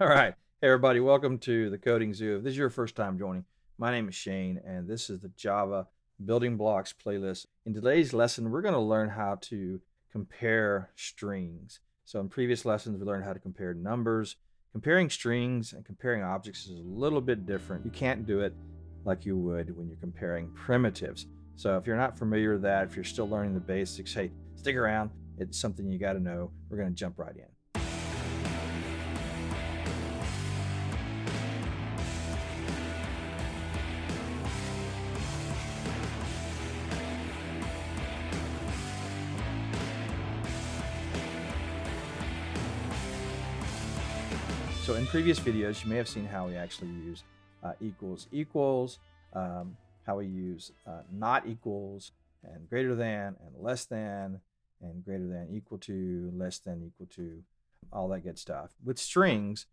All right. Hey, everybody. Welcome to the Coding Zoo. If this is your first time joining, my name is Shane, and this is the Java Building Blocks playlist. In today's lesson, we're going to learn how to compare strings. So in previous lessons, we learned how to compare numbers. Comparing strings and comparing objects is a little bit different. You can't do it like you would when you're comparing primitives. So if you're not familiar with that, if you're still learning the basics, hey, stick around. It's something you got to know. We're going to jump right in. So in previous videos, you may have seen how we actually use equals equals, how we use not equals, and greater than, and less than, and greater than equal to, less than equal to, all that good stuff. With strings,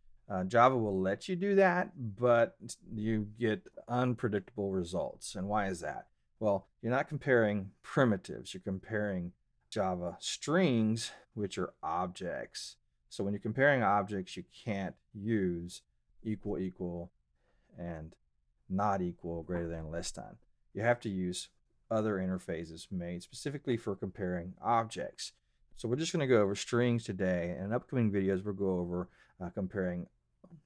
Java will let you do that, but you get unpredictable results. And why is that? Well, you're not comparing primitives, you're comparing Java strings, which are objects. So when you're comparing objects, you can't use equal, equal, and not equal, greater than, less than. You have to use other interfaces made specifically for comparing objects. So we're just going to go over strings today, and in upcoming videos we'll go over comparing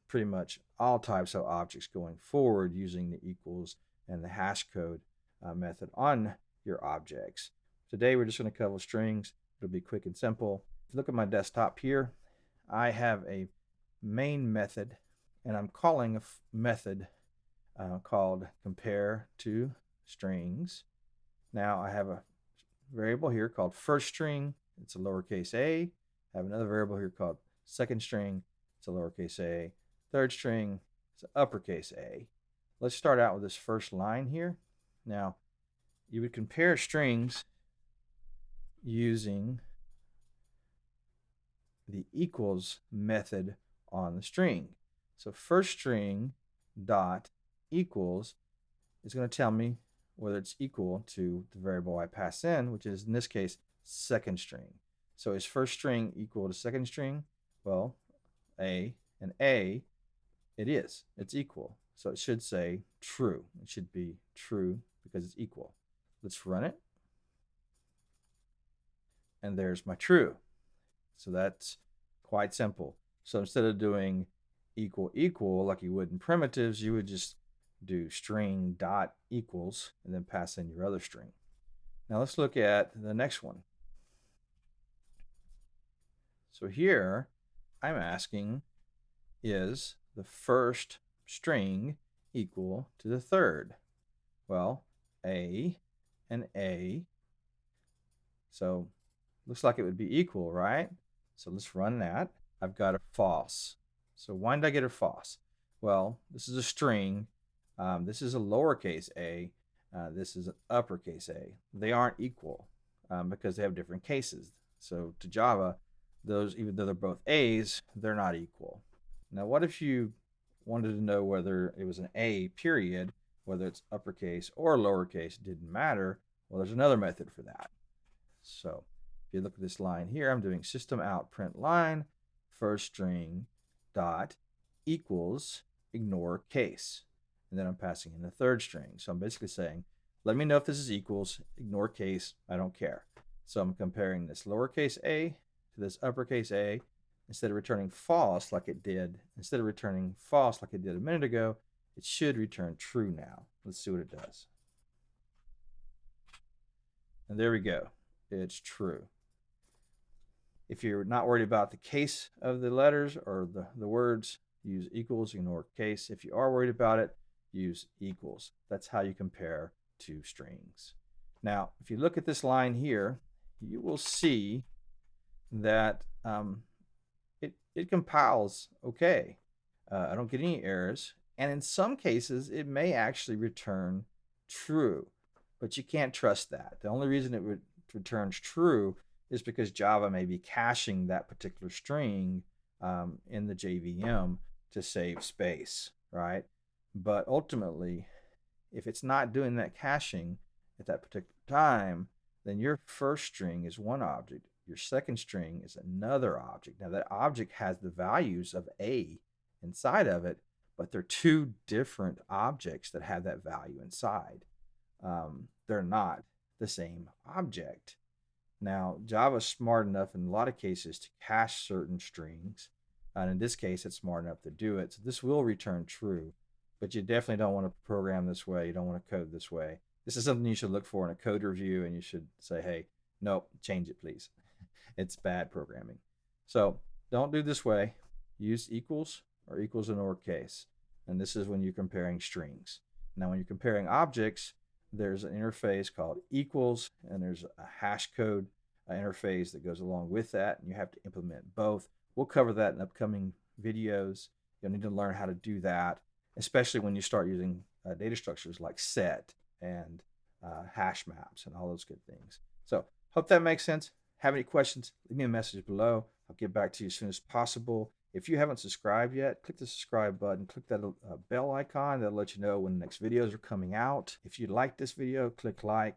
pretty much all types of objects going forward using the equals and the hash code method on your objects. Today we're just going to cover strings. It'll be quick and simple. If you look at my desktop here, I have a main method, and I'm calling a method called compare to strings. Now I have a variable here called first string. It's a lowercase a. I have another variable here called second string. It's a lowercase a. Third string, it's an uppercase a. Let's start out with this first line here. Now, you would compare strings using the equals method on the string. So first string dot equals is going to tell me whether it's equal to the variable I pass in, which is in this case second string. So is first string equal to second string? Well, a and a, it is. It's equal. So it should say true. It should be true because it's equal. Let's run it. And there's my true. So that's quite simple. So instead of doing equal equal like you would in primitives, you would just do string dot equals and then pass in your other string. Now let's look at the next one. So here I'm asking, is the first string equal to the third? Well, a and a. So looks like it would be equal, right? So let's run that. I've got a false. So why did I get a false? Well, this is a string. This is a lowercase a. This is an uppercase a. They aren't equal because they have different cases. So to Java, those, even though they're both a's, they're not equal. Now, what if you wanted to know whether it was an a period, whether it's uppercase or lowercase, it didn't matter. Well, there's another method for that. So if you look at this line here, I'm doing system out print line first string dot equals ignore case, and then I'm passing in the third string. So I'm basically saying, let me know if this is equals, ignore case, I don't care. So I'm comparing this lowercase a to this uppercase a. Instead of returning false like it did, instead of returning false like it did a minute ago, it should return true now. Let's see what it does. And there we go. It's true. If you're not worried about the case of the letters or the words, use equals, ignore case. If you are worried about it, use equals. That's how you compare two strings. Now, if you look at this line here, you will see that it compiles okay. I don't get any errors. And in some cases, it may actually return true, but you can't trust that. The only reason it returns true is because Java may be caching that particular string in the JVM to save space, right? But ultimately, if it's not doing that caching at that particular time, then your first string is one object, your second string is another object. Now that object has the values of a inside of it, but they're two different objects that have that value inside. They're not the same object. Now, Java's smart enough in a lot of cases to cache certain strings. And in this case, it's smart enough to do it. So this will return true, but you definitely don't want to program this way. You don't want to code this way. This is something you should look for in a code review, and you should say, hey, nope, change it, please. It's bad programming. So don't do this way. Use equals or equals in or case. And this is when you're comparing strings. Now, when you're comparing objects, there's an interface called equals, and there's a hash code interface that goes along with that, and you have to implement both. We'll cover that in upcoming videos. You'll need to learn how to do that, especially when you start using data structures like set and hash maps and all those good things. So hope that makes sense. Have any questions, leave me a message below. I'll get back to you as soon as possible. If you haven't subscribed yet, click the subscribe button, click that bell icon. That'll let you know when the next videos are coming out. If you like this video, click like.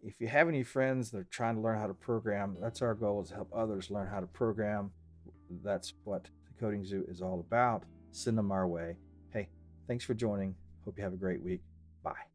If you have any friends that are trying to learn how to program, that's our goal, is to help others learn how to program. That's what the Coding Zoo is all about. Send them our way. Hey, thanks for joining. Hope you have a great week. Bye.